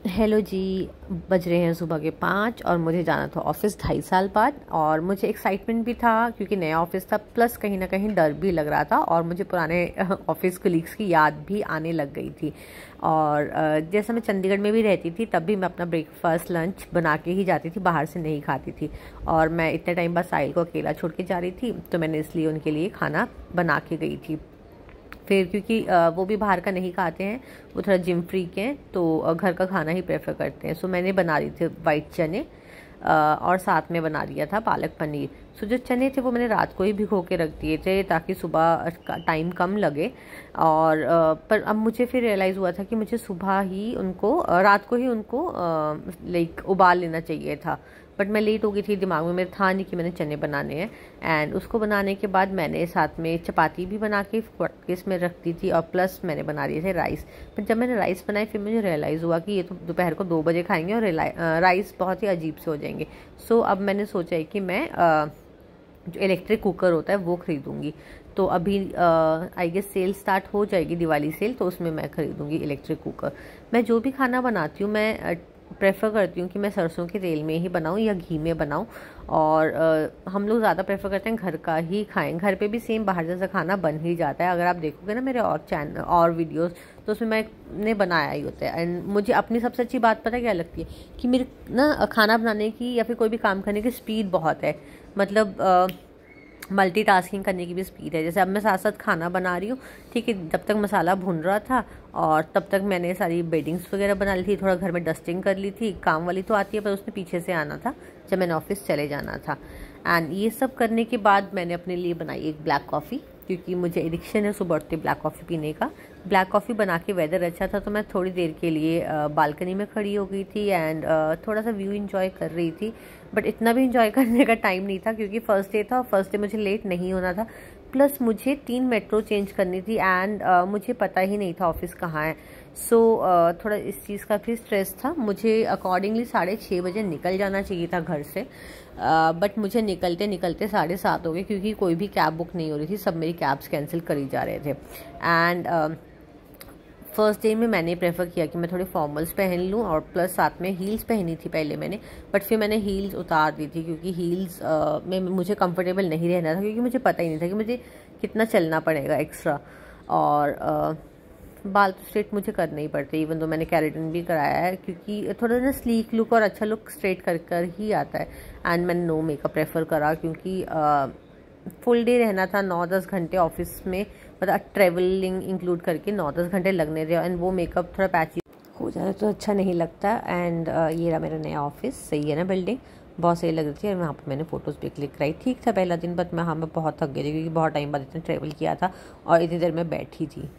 Hello जी। बज रहे हैं सुबह के 5 और मुझे जाना था ऑफिस 2.5 साल बाद। और मुझे एक्साइटमेंट भी था क्योंकि नया ऑफिस था, प्लस कहीं ना कहीं डर भी लग रहा था और मुझे पुराने ऑफिस कलीग्स की याद भी आने लग गई थी। और जैसे मैं चंडीगढ़ में भी रहती थी तब भी मैं अपना ब्रेकफास्ट लंच बना के ही जाती थी, बाहर से नहीं खाती थी। और मैं इतने टाइम बाद साहिल को अकेला छोड़ के जा रही थी तो मैंने इसलिए उनके लिए खाना बना के गई थी। फिर क्योंकि वो भी बाहर का नहीं खाते हैं, वो थोड़ा जिम फ्रीक हैं तो घर का खाना ही प्रेफर करते हैं। सो मैंने बना रही थी वाइट चने और साथ में बना दिया था पालक पनीर। सो जो चने थे वो मैंने रात को ही भिगो के रख दिए थे ताकि सुबह टाइम कम लगे। और पर अब मुझे फिर रियलाइज़ हुआ था कि मुझे सुबह ही उनको रात को ही उनको उबाल लेना चाहिए था। बट मैं लेट हो गई थी, दिमाग में मेरे था नहीं कि मैंने चने बनाने हैं। एंड उसको बनाने के बाद मैंने साथ में चपाती भी बना के इसमें रख दी थी और प्लस मैंने बना दिए थे राइस। पर जब मैंने राइस बनाए फिर मुझे रियलाइज़ हुआ कि ये तो दोपहर को 2 बजे खाएंगे और राइस बहुत ही अजीब से हो जाएंगे। सो अब मैंने सोचा है कि मैं जो इलेक्ट्रिक कुकर होता है वो ख़रीदूँगी। तो अभी आई गेस सेल स्टार्ट हो जाएगी, दिवाली सेल, तो उसमें मैं ख़रीदूँगी इलेक्ट्रिक कुकर। मैं जो भी खाना बनाती हूँ मैं प्रेफर करती हूँ कि मैं सरसों के तेल में ही बनाऊँ या घी में बनाऊँ। और हम लोग ज़्यादा प्रेफर करते हैं घर का ही खाएं। घर पे भी सेम बाहर जैसा खाना बन ही जाता है। अगर आप देखोगे ना मेरे और चैनल और वीडियोस तो उसमें मैंने बनाया ही होता है। एंड मुझे अपनी सबसे अच्छी बात पता क्या लगती है कि मेरे ना खाना बनाने की या फिर कोई भी काम करने की स्पीड बहुत है। मतलब मल्टीटास्किंग करने की भी स्पीड है। जैसे अब मैं साथ साथ खाना बना रही हूँ, ठीक है, जब तक मसाला भुन रहा था और तब तक मैंने सारी बेडिंग्स वगैरह बना ली थी, थोड़ा घर में डस्टिंग कर ली थी। काम वाली तो आती है पर उसने पीछे से आना था जब मैंने ऑफिस चले जाना था। एंड ये सब करने के बाद मैंने अपने लिए बनाई एक ब्लैक कॉफ़ी, क्योंकि मुझे एडिक्शन है सुबह उठते ब्लैक कॉफ़ी पीने का। ब्लैक कॉफ़ी बना के वेदर अच्छा था तो मैं थोड़ी देर के लिए बालकनी में खड़ी हो गई थी एंड थोड़ा सा व्यू इंजॉय कर रही थी। बट इतना भी इंजॉय करने का टाइम नहीं था क्योंकि फर्स्ट डे था और फर्स्ट डे मुझे लेट नहीं होना था। प्लस मुझे 3 मेट्रो चेंज करनी थी एंड मुझे पता ही नहीं था ऑफिस कहाँ है। सो थोड़ा इस चीज़ का भी स्ट्रेस था। मुझे अकॉर्डिंगली 6:30 बजे निकल जाना चाहिए था घर से, बट मुझे निकलते निकलते 7:30 हो गए क्योंकि कोई भी कैब बुक नहीं हो रही थी, सब मेरी कैब्स कैंसिल करी जा रहे थे। एंड फर्स्ट डे में मैंने प्रेफर किया कि मैं थोड़े फॉर्मल्स पहन लूँ और प्लस साथ में हील्स पहनी थी पहले मैंने, बट फिर मैंने हील्स उतार दी थी क्योंकि हील्स में मुझे कंफर्टेबल नहीं रहना था क्योंकि मुझे पता ही नहीं था कि मुझे कितना चलना पड़ेगा एक्स्ट्रा। और बाल तो स्ट्रेट मुझे करने ही पड़ते, इवन तो मैंने केराटिन भी कराया है क्योंकि थोड़ा ना स्लीक लुक और अच्छा लुक स्ट्रेट कर ही आता है। एंड मैंने नो मेकअप प्रेफर करा क्योंकि फुल डे रहना था, 9-10 घंटे ऑफिस में, मतलब ट्रेवलिंग इंक्लूड करके 9-10 घंटे लगने थे। एंड वो मेकअप थोड़ा पैची हो जाए तो अच्छा नहीं लगता। एंड ये रहा मेरा नया ऑफिस, सही है ना, बिल्डिंग बहुत सही लग रही थी। और वहाँ पर मैंने फ़ोटोज़ भी क्लिक कराई। ठीक था पहला दिन, बट मैं बहुत थक गई थी क्योंकि बहुत टाइम बाद इतना ट्रैवल किया था और इतनी देर में बैठी थी।